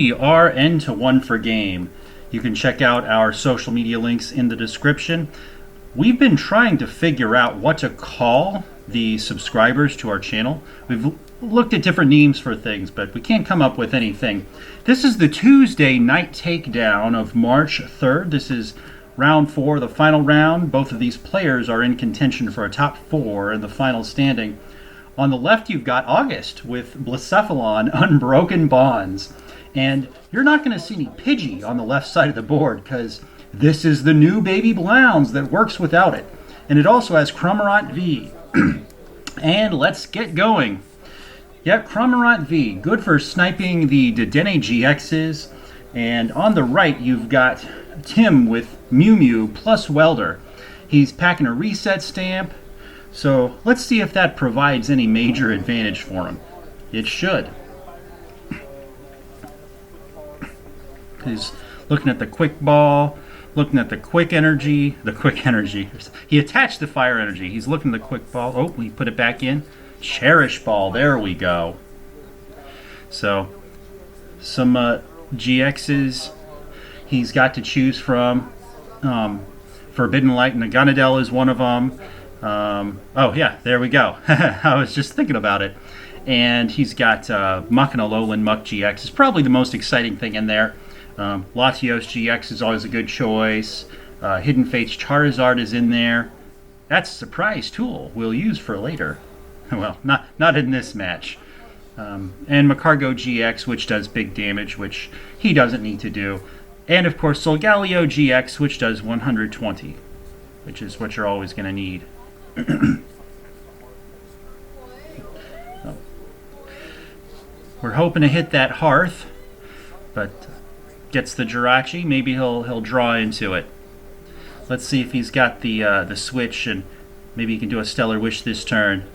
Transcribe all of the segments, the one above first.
We are N to 1 for game. You can check out our social media links in the description. We've been trying to figure out what to call the subscribers to our channel. We've looked at different names for things, but we can't come up with anything. This is the Tuesday night takedown of March 3rd. This is round 4, the final round. Both of these players are in contention for a top 4 in the final standing. On the left, you've got August with Blacephalon Unbroken Bonds. And you're not going to see any Pidgey on the left side of the board because this is the new baby Blounds that works without it. And it also has Cramorant V. And let's get going. Yep, Cramorant V, good for sniping the Dedenne GXs. And on the right, you've got Tim with Mew Mew plus Welder. He's packing a reset stamp. So let's see if that provides any major advantage for him. It should. He's looking at the quick ball, looking at the quick energy. He attached the fire energy. He's looking at the quick ball. Oh, we put it back in. Cherish ball. There we go. So some GXs he's got to choose from. Forbidden Light and Naganadel is one of them. Oh yeah, there we go. I was just thinking about it. And he's got Muck and Alolan Muck GX is probably the most exciting thing in there. Latios GX is always a good choice. Hidden Fates Charizard is in there. That's a surprise tool we'll use for later. Well, not in this match. And Macargo GX, which does big damage, which he doesn't need to do. And of course Solgaleo GX, which does 120, which is what you're always going to need. We're hoping to hit that Hearth, but gets the Jirachi. Maybe he'll draw into it. Let's see if he's got the switch, and maybe he can do a Stellar Wish this turn.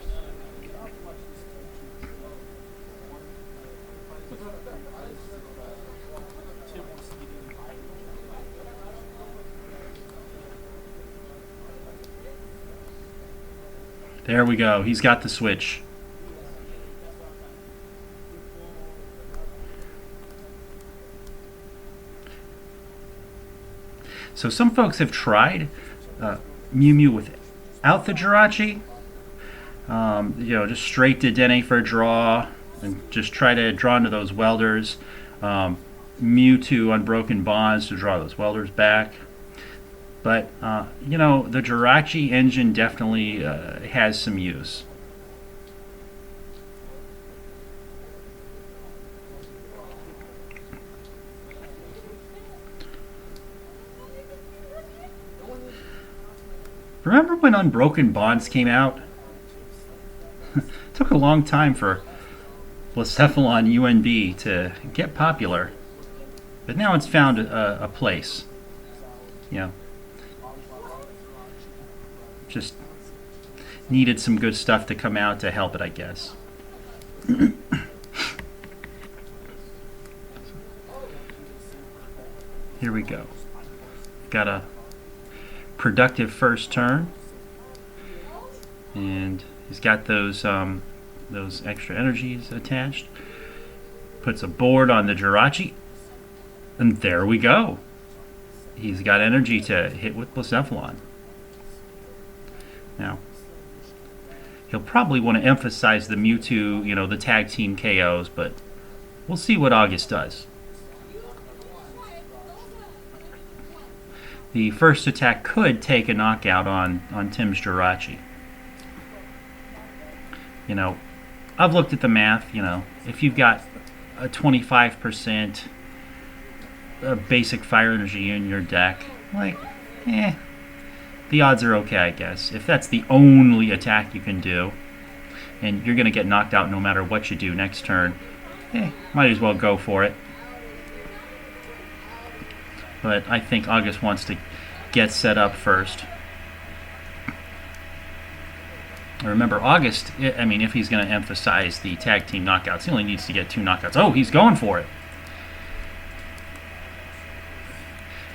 There we go. He's got the switch. So some folks have tried Mew Mew without the Jirachi. Just straight to Dedenne for a draw and just try to draw into those Welders. Mewtwo Unbroken Bonds to draw those Welders back. But, the Jirachi engine definitely has some use. Remember when Unbroken Bonds came out? It took a long time for Blacephalon UNB to get popular. But now it's found a place. Just needed some good stuff to come out to help it, I guess. Here we go. Got a productive first turn, and he's got those extra energies attached. Puts a board on the Jirachi, and there we go. He's got energy to hit with Blacephalon. Now, he'll probably want to emphasize the Mewtwo, the tag team KOs, but we'll see what August does. The first attack could take a knockout on Tim's Jirachi. I've looked at the math, if you've got a 25% basic fire energy in your deck, the odds are okay, I guess. If that's the only attack you can do, and you're going to get knocked out no matter what you do next turn, might as well go for it. But I think August wants to get set up first. Remember, August, if he's going to emphasize the tag team knockouts, he only needs to get 2 knockouts. Oh, he's going for it.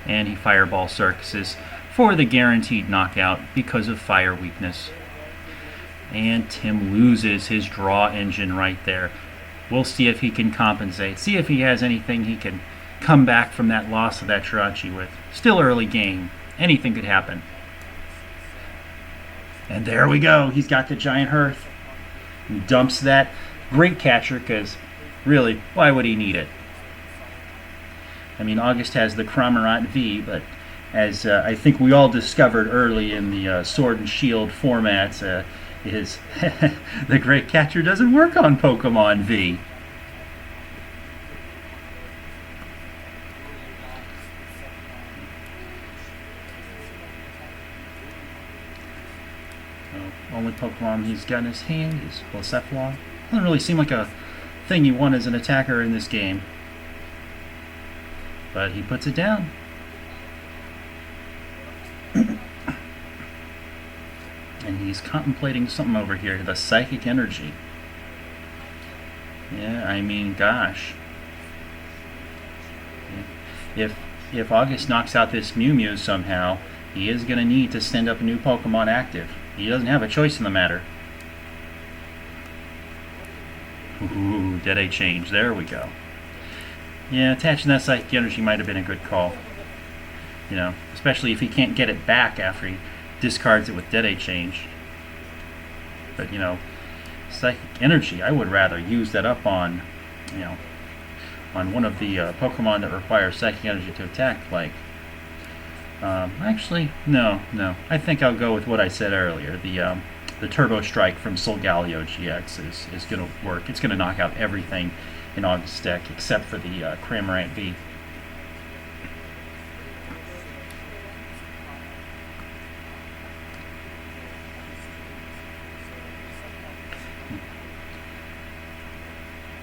And he Fireball Circuses for the guaranteed knockout because of fire weakness. And Tim loses his draw engine right there. We'll see if he can compensate. See if he has anything he can come back from that loss of that Jirachi with. Still early game. Anything could happen. And there we go. He's got the giant hearth. He dumps that. Great catcher, because really, why would he need it? I mean, August has the Cramorant V, but as I think we all discovered early in the Sword and Shield formats, is the Great Catcher doesn't work on Pokemon V. Only Pokemon he's got in his hand is Blacephalon. Doesn't really seem like a thing you want as an attacker in this game. But he puts it down. And he's contemplating something over here. The Psychic Energy. Yeah, I mean, gosh. If August knocks out this Mew Mew somehow, he is going to need to send up a new Pokemon active. He doesn't have a choice in the matter. Ooh, Dead-Eye change. There we go. Yeah, attaching that Psychic Energy might have been a good call. You know, especially if he can't get it back after he discards it with Dead-Eye change. But, you know, Psychic Energy, I would rather use that up on, you know, on one of the Pokemon that requires Psychic Energy to attack, like... actually, no. I think I'll go with what I said earlier. The Turbo Strike from Solgaleo GX is going to work. It's going to knock out everything in August's deck except for the Cramorant V.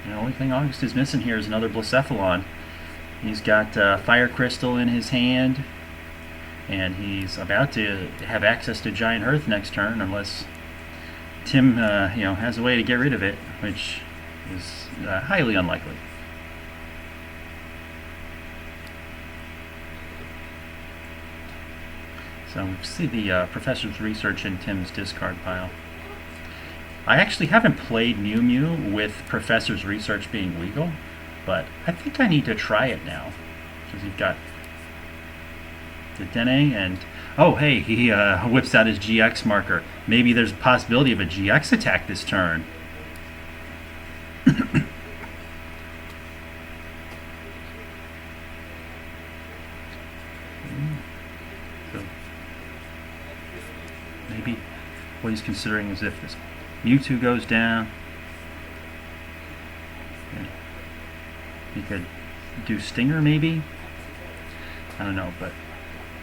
The only thing August is missing here is another Blacephalon. He's got Fire Crystal in his hand, and he's about to have access to Giant Hearth next turn, unless Tim, you know, has a way to get rid of it, which is highly unlikely. So we see the professor's research in Tim's discard pile. I actually haven't played Mew Mew with professor's research being legal, but I think I need to try it now, because you've got the Dene, and oh hey, he whips out his GX marker. Maybe there's a possibility of a GX attack this turn. So maybe what he's considering is if this Mewtwo goes down, he could do Stinger maybe? I don't know, but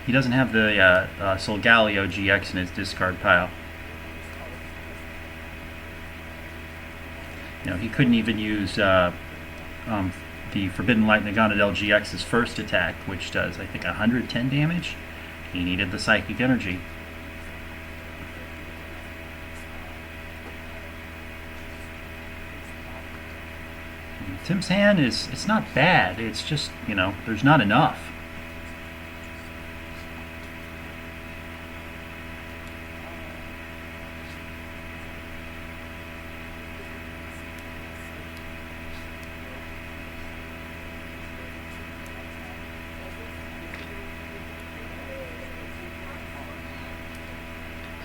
he doesn't have the Solgaleo GX in his discard pile. You know, he couldn't even use the Forbidden Light Naganadel GX's first attack, which does, I think, 110 damage. He needed the Psychic Energy. Tim's hand it's not bad, it's just, you know, there's not enough.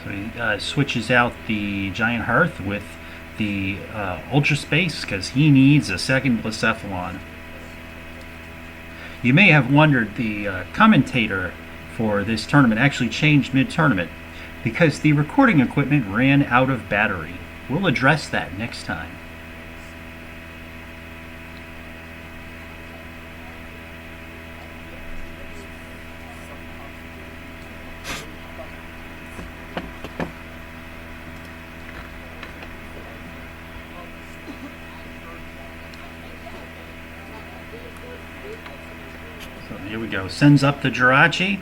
So he switches out the Giant Hearth with the Ultra Space because he needs a second Blacephalon. You may have wondered, the commentator for this tournament actually changed mid-tournament because the recording equipment ran out of battery. We'll address that next time. Here we go. Sends up the Jirachi,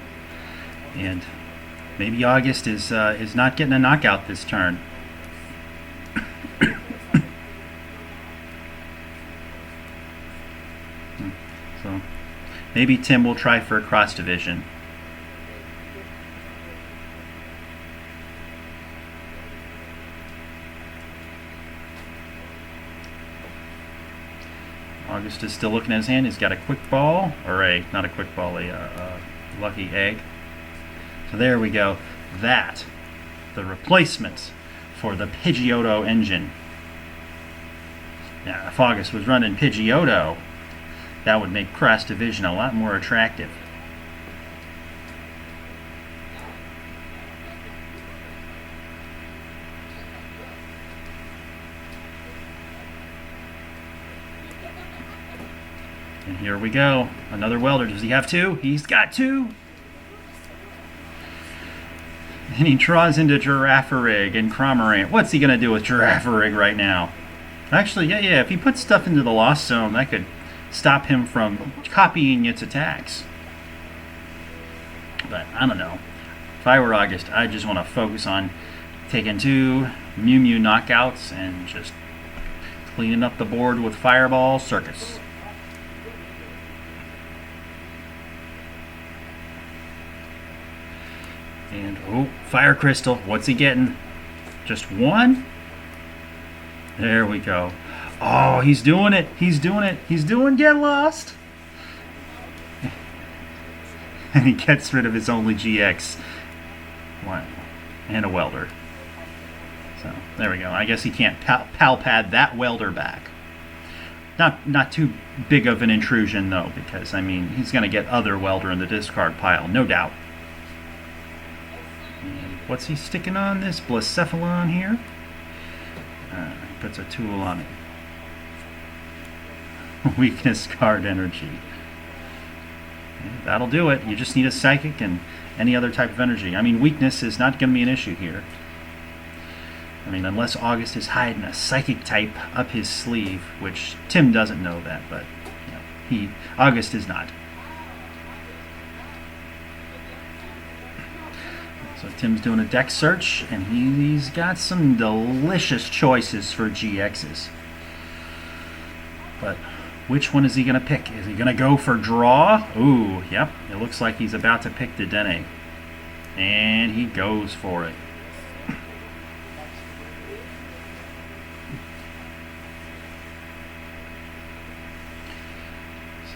and maybe August is not getting a knockout this turn. So maybe Tim will try for a cross division. August is still looking at his hand. He's got a quick ball, or not a quick ball, a lucky egg. So there we go. That, the replacement for the Pidgeotto engine. Now, if August was running Pidgeotto, that would make Cross Division a lot more attractive. And here we go. Another welder. Does he have two? He's got two. And he draws into Girafarig and Cramorant. What's he going to do with Girafarig right now? Actually, yeah. If he puts stuff into the Lost Zone, that could stop him from copying its attacks. But I don't know. If I were August, I just want to focus on taking two Mew Mew knockouts and just cleaning up the board with Fireball Circus. And, oh, Fire Crystal. What's he getting? Just one? There we go. Oh, he's doing it. He's doing it. He's doing Get Lost. And he gets rid of his only GX. Wow. And a Welder. So, there we go. I guess he can't pal pad that Welder back. Not too big of an intrusion, though, because, I mean, he's going to get other Welder in the discard pile, no doubt. And what's he sticking on this Blacephalon here? Puts a tool on it. Weakness card energy. And that'll do it. You just need a Psychic and any other type of energy. I mean, weakness is not going to be an issue here. I mean, unless August is hiding a Psychic type up his sleeve, which Tim doesn't know that, but you know, August is not. So Tim's doing a deck search, and he's got some delicious choices for GXs. But which one is he going to pick? Is he going to go for draw? Ooh, yep. It looks like he's about to pick Dedenne. And he goes for it.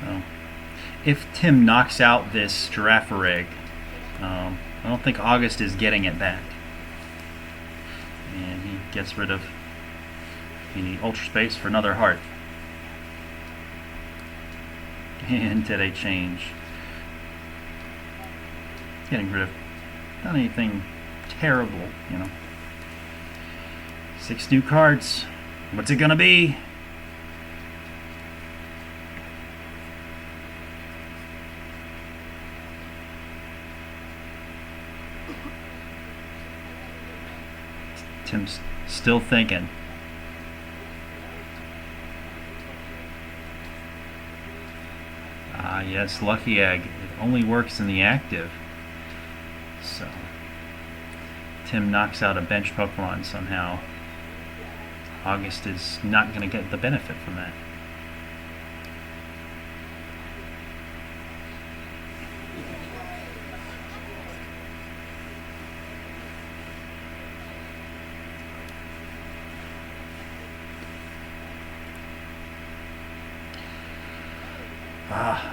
So, if Tim knocks out this Girafarig, I don't think August is getting it back. And he gets rid of the Ultra Space for another heart. And did a change. Getting rid of not anything terrible, you know. 6 new cards. What's it gonna be? Tim's still thinking. Ah, yes, Lucky Egg. It only works in the active. So, Tim knocks out a bench Pokemon somehow. August is not going to get the benefit from that.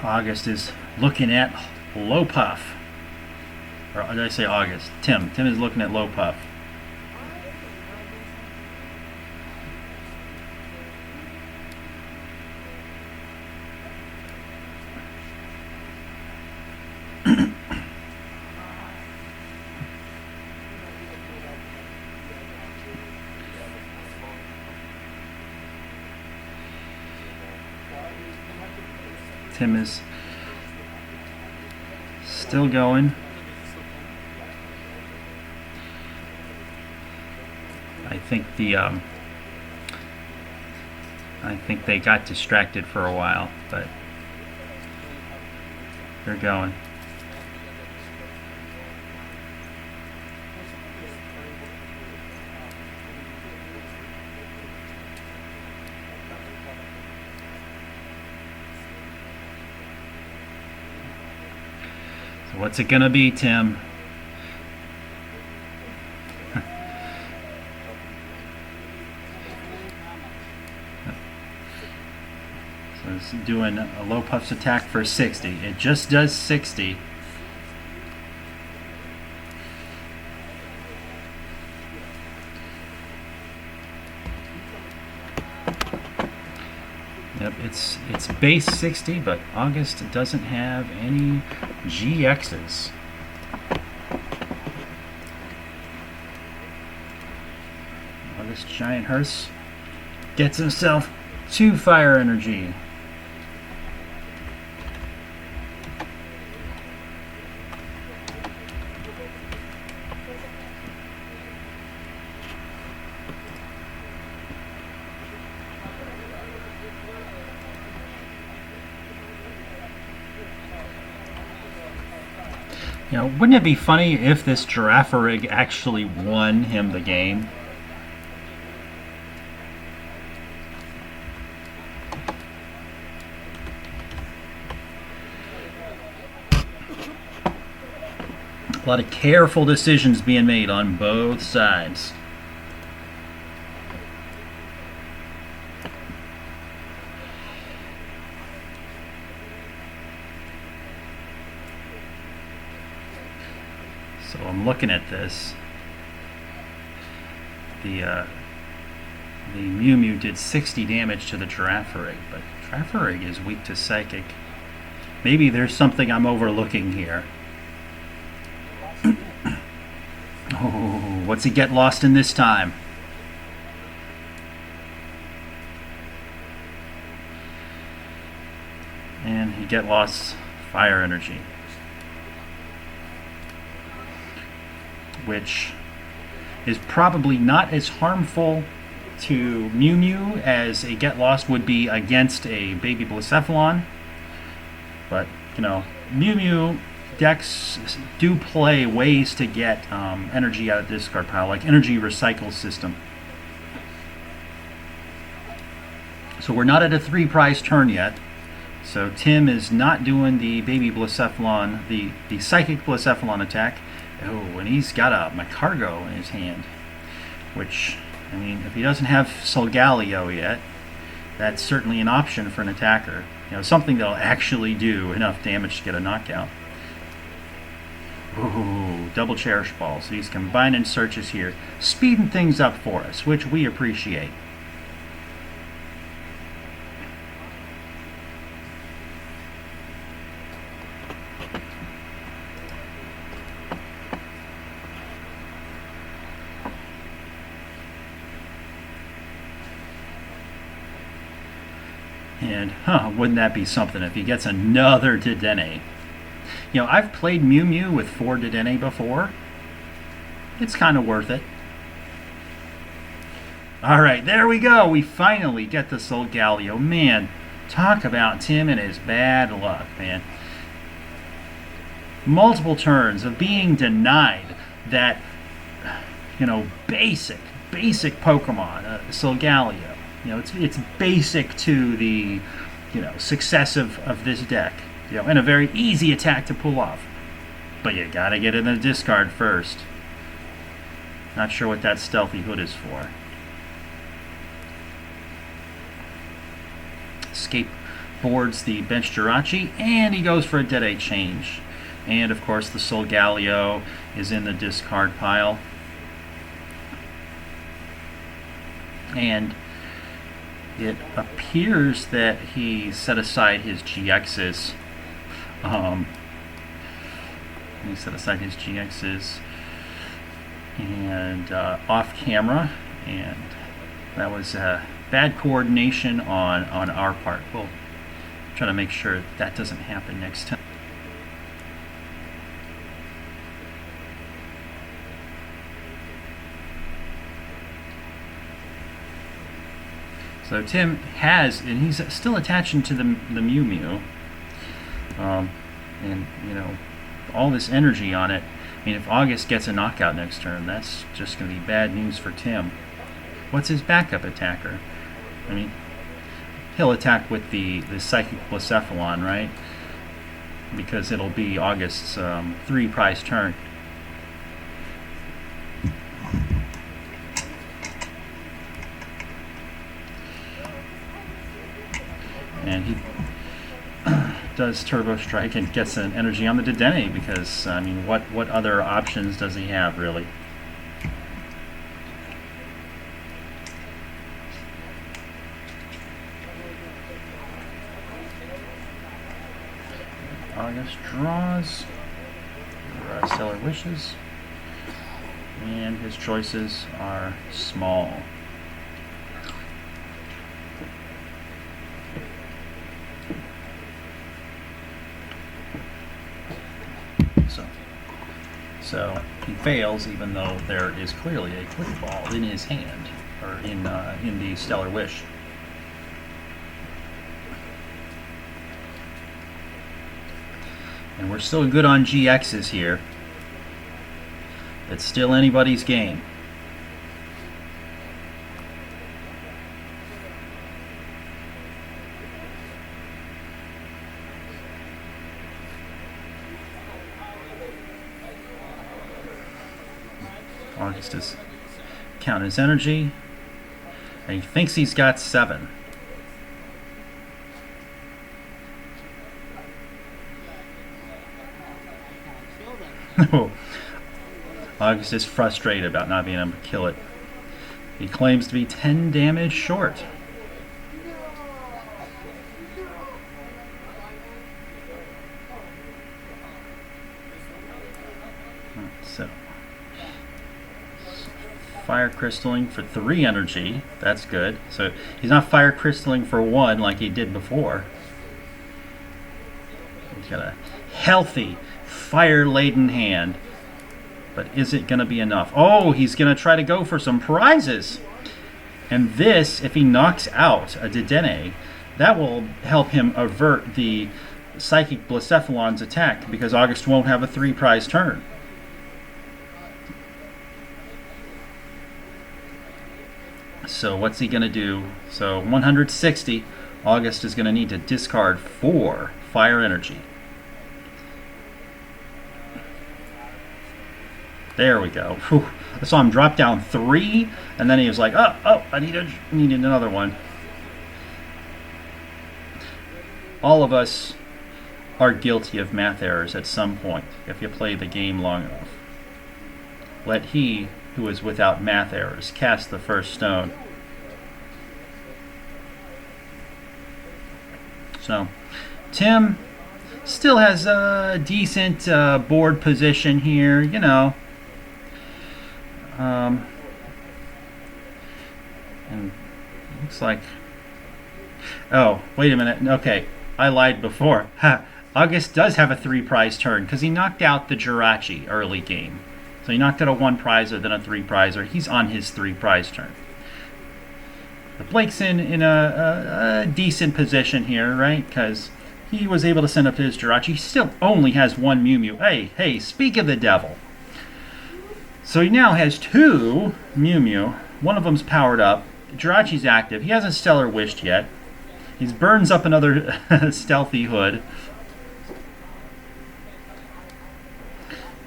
August is looking at Low Puff. Or did I say August? Tim. Tim is looking at Low Puff. Tim is still going. I think they got distracted for a while, but they're going. So what's it gonna be, Tim? So it's doing a low puffs attack for 60. It just does 60. Yep, it's base 60, but August doesn't have any GXs. August Giant Hearse gets himself 2 fire energy. You know, wouldn't it be funny if this Girafarig actually won him the game? A lot of careful decisions being made on both sides. So I'm looking at this. The Mew Mew did 60 damage to the Girafarig, but Girafarig is weak to Psychic. Maybe there's something I'm overlooking here. Oh, what's he get lost in this time? And he get lost fire energy, which is probably not as harmful to Mew Mew as a get lost would be against a baby Blacephalon. But, you know, Mew Mew decks do play ways to get energy out of the discard pile, like energy recycle system. So we're not at a 3 prize turn yet. So Tim is not doing the baby Blacephalon, the psychic Blacephalon attack. Oh, and he's got a Macargo in his hand, which, I mean, if he doesn't have Solgaleo yet, that's certainly an option for an attacker. You know, something that'll actually do enough damage to get a knockout. Ooh, double Cherish Ball. So he's combining searches here, speeding things up for us, which we appreciate. And, wouldn't that be something if he gets another Dedenne? You know, I've played Mew Mew with 4 Dedenne before. It's kind of worth it. Alright, there we go. We finally get the Solgaleo. Man, talk about Tim and his bad luck, man. Multiple turns of being denied that, you know, basic Pokemon, Solgaleo. You know, it's basic to the, you know, success of this deck. You know, and a very easy attack to pull off. But you gotta get in the discard first. Not sure what that Stealthy Hood is for. Escape boards the bench Jirachi, and he goes for a Dead-Eye change. And of course the Solgaleo is in the discard pile. And it appears that he set aside his GXs. He set aside his GXs and off camera, and that was bad coordination on our part. We'll try to make sure that doesn't happen next time. So Tim has, and he's still attaching to the Mew Mew, and you know, all this energy on it. I mean, if August gets a knockout next turn, that's just going to be bad news for Tim. What's his backup attacker? I mean, he'll attack with the Psychic Blacephalon, right? Because it'll be August's 3 prize turn. And he does Turbo Strike and gets an energy on the Dedenne because, I mean, what other options does he have, really? August draws. Stellar Wishes. And his choices are small. So he fails, even though there is clearly a click ball in his hand, or in the Stellar Wish. And we're still good on GXs here. It's still anybody's game. August is counting his energy, and he thinks he's got 7. August is frustrated about not being able to kill it. He claims to be 10 damage short. So, fire crystalling for 3 energy. That's good. So he's not fire crystalling for 1 like he did before. He's got a healthy, fire-laden hand. But is it going to be enough? Oh, he's going to try to go for some prizes. And this, if he knocks out a Dedenne, that will help him avert the Psychic Blacephalon's attack, because August won't have a 3-prize turn. So what's he going to do? So 160, August is going to need to discard 4 fire energy. There we go. Whew. I saw him drop down 3, and then he was like, oh, I needed another one. All of us are guilty of math errors at some point, if you play the game long enough. Let he who is without math errors cast the first stone. So, Tim still has a decent board position here, you know. And it looks like... Oh, wait a minute. Okay, I lied before. Ha! August does have a 3-prize turn because he knocked out the Jirachi early game. So he knocked out a 1-prizer, then a 3-prizer. He's on his 3-prize turn. But Blake's in a decent position here, right? Because he was able to send up his Jirachi. He still only has 1 Mew Mew. Hey, speak of the devil. So he now has 2 Mew Mew. One of them's powered up. Jirachi's active. He hasn't Stellar Wished yet. He burns up another Stealthy Hood.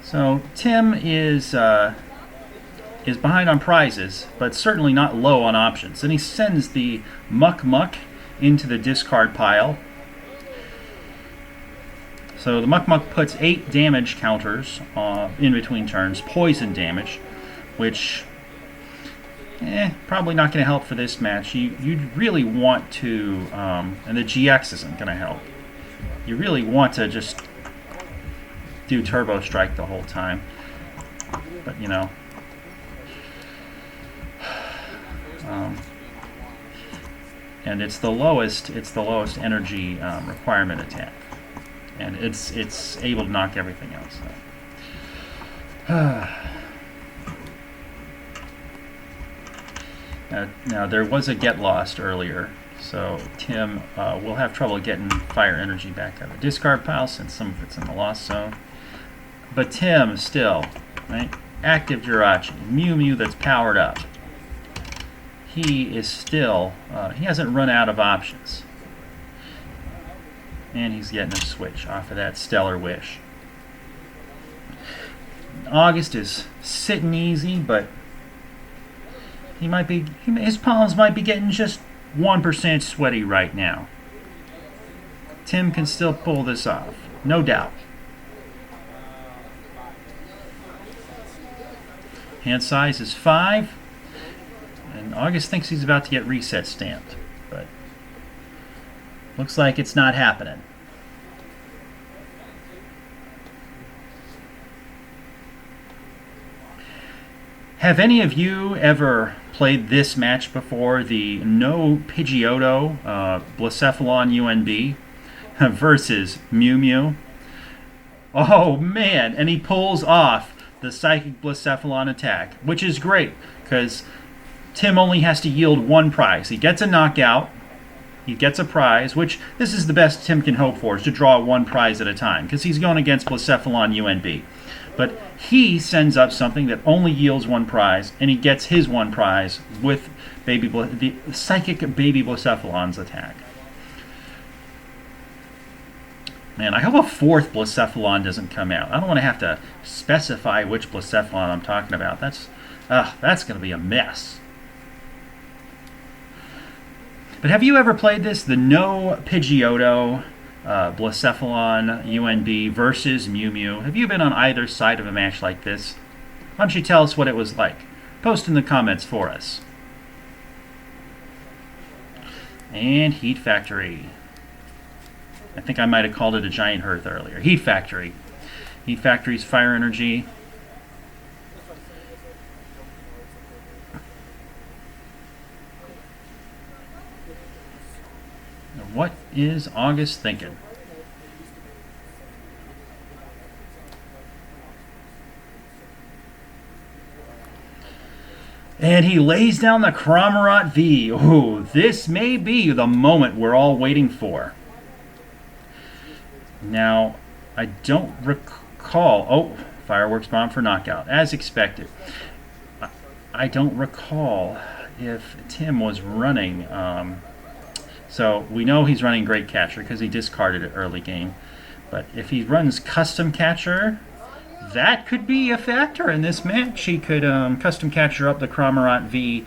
So Tim is behind on prizes, but certainly not low on options. And he sends the Muck Muck into the discard pile. So the Muck Muck puts 8 damage counters in between turns, poison damage, which probably not going to help for this match. You really want to, and the GX isn't going to help. You really want to just do Turbo Strike the whole time, but you know. And it's the lowest energy requirement attack. And it's able to knock everything else out. Now there was a get lost earlier, so Tim will have trouble getting fire energy back out of the discard pile since some of it's in the lost zone. But Tim still, right? Active Jirachi, Mew Mew that's powered up. He is still, he hasn't run out of options. And he's getting a switch off of that Stellar Wish. August is sitting easy, but his palms might be getting just 1% sweaty right now. Tim can still pull this off, no doubt. Hand size is 5, and August thinks he's about to get reset stamped, but looks like it's not happening. Have any of you ever played this match before? The no Pidgeotto Blacephalon UNB versus Mew Mew? Oh man, and he pulls off the Psychic Blacephalon attack, which is great because Tim only has to yield one prize. He gets a knockout, he gets a prize, which this is the best Tim can hope for, is to draw one prize at a time because he's going against Blacephalon UNB. But he sends up something that only yields one prize, and he gets his one prize with the Psychic Baby Blacephalon's attack. Man, I hope a 4th Blacephalon doesn't come out. I don't want to have to specify which Blacephalon I'm talking about. That's going to be a mess. But have you ever played this? The no Pidgeotto Blacephalon UNB versus Mew Mew. Have you been on either side of a match like this? Why don't you tell us what it was like? Post in the comments for us. And Heat Factory. I think I might have called it a Giant Hearth earlier. Heat Factory. Heat Factory's fire energy. What is August thinking? And he lays down the Cramorant V. Ooh, this may be the moment we're all waiting for. Now, I don't recall... Oh, Fireworks Bomb for knockout, as expected. I don't recall if Tim was running... So we know he's running Great Catcher because he discarded it early game. But if he runs Custom Catcher, that could be a factor in this match. He could Custom Catcher up the Cramorant V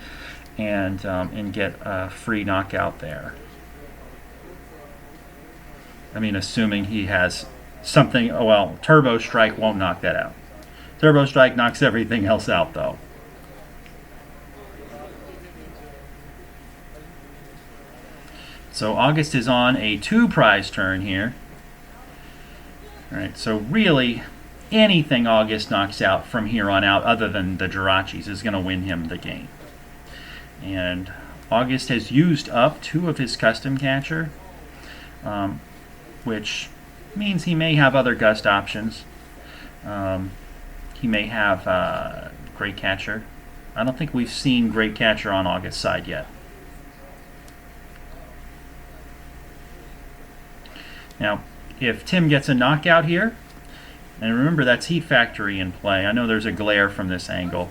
and get a free knockout there. I mean, assuming he has something... Well, Turbo Strike won't knock that out. Turbo Strike knocks everything else out, though. So August is on a 2-prize turn here. Alright, so really anything August knocks out from here on out other than the Jirachis is going to win him the game. And August has used up 2 of his Custom Catcher, which means he may have other Gust options. He may have Great Catcher. I don't think we've seen Great Catcher on August's side yet. Now, if Tim gets a knockout here, and remember that's Heat Factory in play. I know there's a glare from this angle.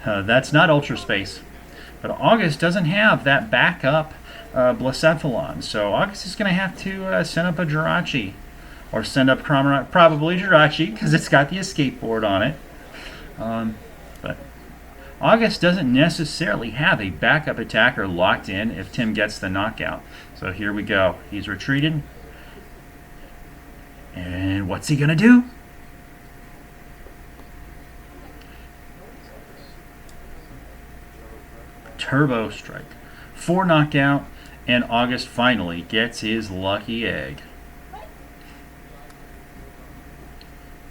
That's not Ultra Space. But August doesn't have that backup Blacephalon. So August is going to have to send up a Jirachi. Or send up Cramorant, probably Jirachi, because it's got the escape board on it. But August doesn't necessarily have a backup attacker locked in if Tim gets the knockout. So here we go. He's retreated. And what's he going to do? Turbo Strike. 4 knockout, and August finally gets his lucky egg.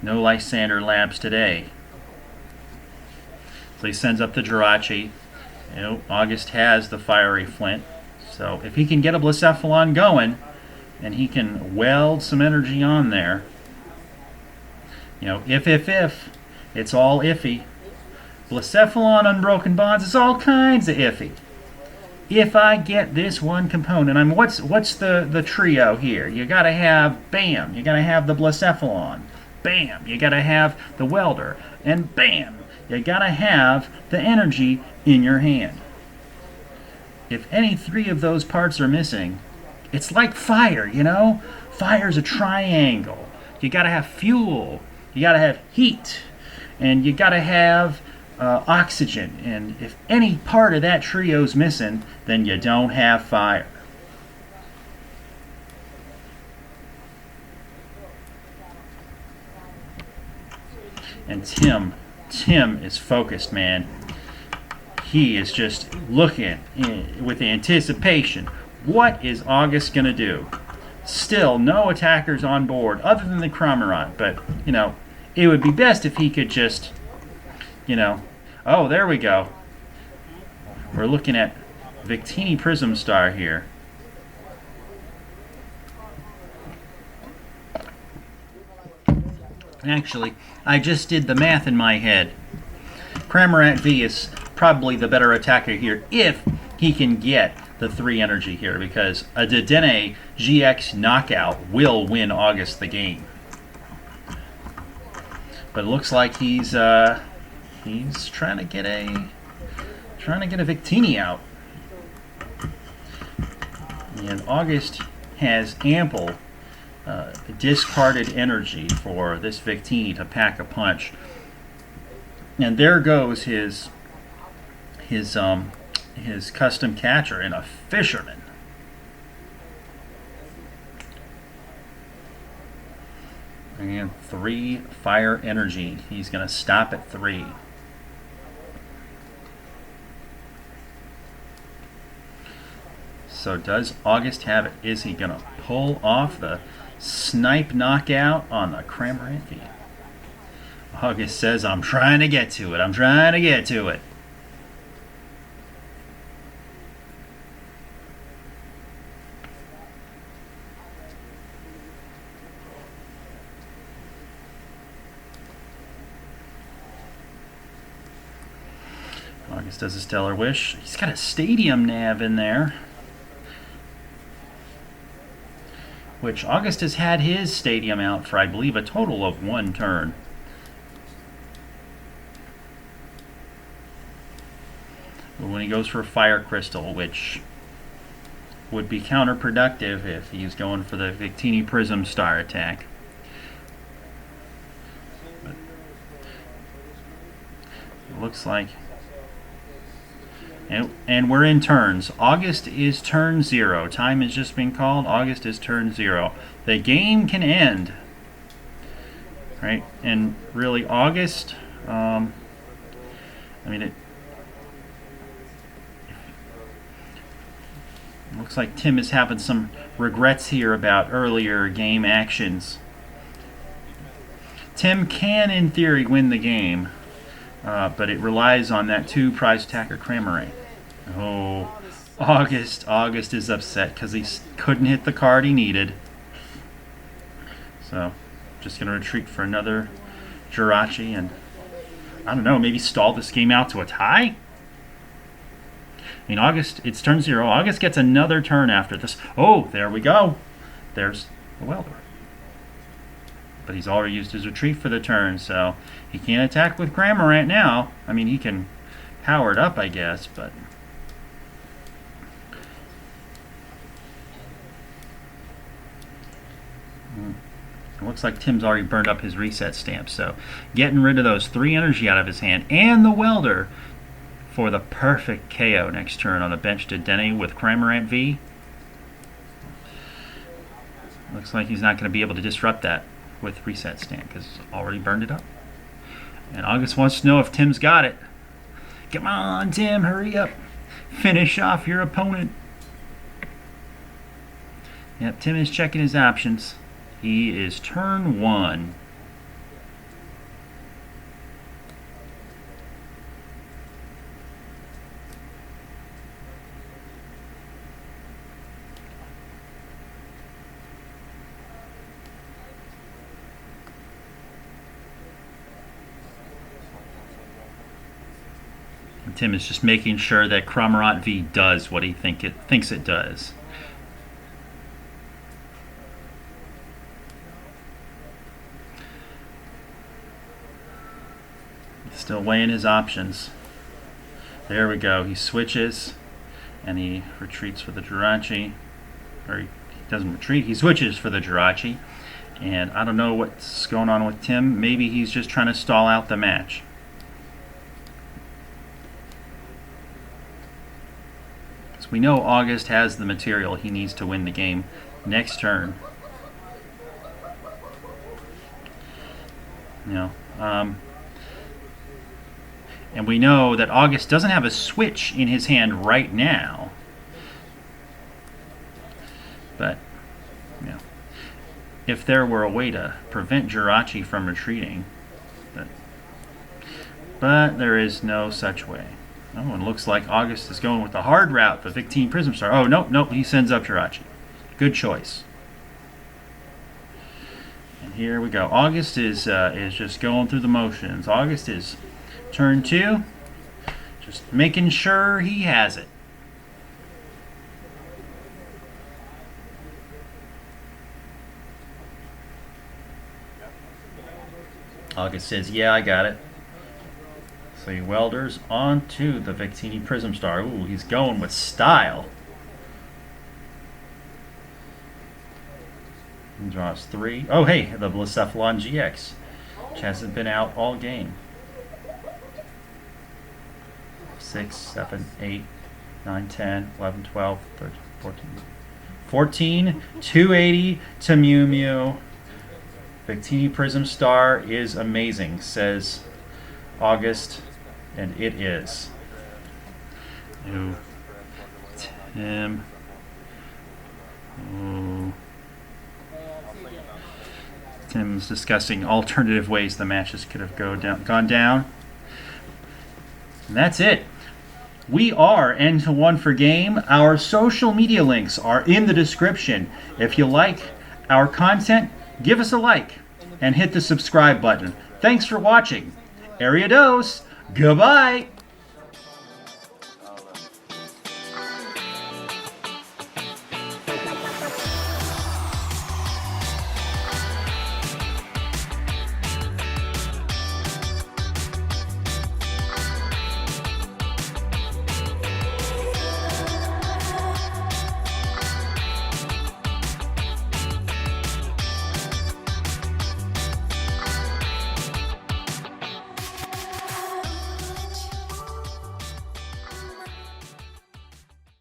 No Lysander Labs today. So he sends up the Jirachi. You know, August has the Fiery Flint. So if he can get a Blacephalon going, and he can weld some energy on there. You know, if, it's all iffy. Blacephalon Unbroken Bonds is all kinds of iffy. If I get this one component, what's the trio here? You gotta have, bam, you gotta have the Blacephalon. Bam, you gotta have the Welder. And bam, you gotta have the energy in your hand. If any 3 of those parts are missing, it's like fire, you know? Fire's a triangle. You gotta have fuel, you gotta have heat, and you gotta have oxygen. And if any part of that trio's missing, then you don't have fire. And Tim is focused, man. He is just looking with anticipation. What is August going to do? Still, no attackers on board other than the Cramorant. But, you know, it would be best if he could just, you know... Oh, there we go. We're looking at Victini Prism Star here. Actually, I just did the math in my head. Cramorant V is probably the better attacker here if he can get the 3 energy here, because a Dedenne GX knockout will win August the game. But it looks like he's trying to get a Victini out. And August has ample discarded energy for this Victini to pack a punch. And there goes his custom catcher in a Fisherman. And 3 fire energy. He's going to stop at 3. So does August have it? Is he going to pull off the snipe knockout on the Cramorant V? August says, I'm trying to get to it. I'm trying to get to it. August does a Stellar Wish. He's got a Stadium Nav in there, which August has had his Stadium out for, I believe, a total of 1 turn. But when he goes for a Fire Crystal, which would be counterproductive if he's going for the Victini Prism Star attack. But it looks like... And we're in turns. August is turn 0. Time has just been called. August is turn 0. The game can end. Right? And really, August... I mean, it looks like Tim is having some regrets here about earlier game actions. Tim can, in theory, win the game. But it relies on that 2 prize attacker Cramorant. Oh, August is upset because he couldn't hit the card he needed. So, just going to retreat for another Jirachi and, I don't know, maybe stall this game out to a tie? I mean, August, it's turn 0. August gets another turn after this. Oh, there we go. There's the Welder. But he's already used his retreat for the turn, so he can't attack with Cramorant now. I mean, he can power it up, I guess, but... It looks like Tim's already burned up his reset stamp, so getting rid of those 3 energy out of his hand and the Welder for the perfect KO next turn on the bench to Dedenne with Cramorant V. Looks like he's not going to be able to disrupt that with reset stamp because he's already burned it up. And August wants to know if Tim's got it. Come on, Tim, hurry up. Finish off your opponent. Yep, Tim is checking his options. He is turn 1. Tim is just making sure that Cramorant V does what he thinks it does. Still weighing his options. There we go. He switches and he retreats for the Jirachi. Or he doesn't retreat, he switches for the Jirachi. And I don't know what's going on with Tim. Maybe he's just trying to stall out the match. So we know August has the material he needs to win the game next turn. You know, And we know that August doesn't have a switch in his hand right now. But, you know, if there were a way to prevent Jirachi from retreating, but there is no such way. Oh, and it looks like August is going with the hard route, the Victini Prism Star. Oh, nope, he sends up Jirachi. Good choice. And here we go. August is just going through the motions. August is turn 2, just making sure he has it. August says, yeah, I got it. So Welders onto the Victini Prism Star. Ooh, he's going with style. He draws 3. Oh, hey, the Blacephalon GX, which hasn't been out all game. 6, 7, 8, 9, 10, 11, 12, 13, 14. 14, 280 to Mew Mew. Victini Prism Star is amazing, says August, and it is. Ooh. Tim. Ooh. Tim's discussing alternative ways the matches could have gone down. And that's it. We are N-to-1 for game. Our social media links are in the description. If you like our content, give us a like and hit the subscribe button. Thanks for watching. Ariados. Goodbye.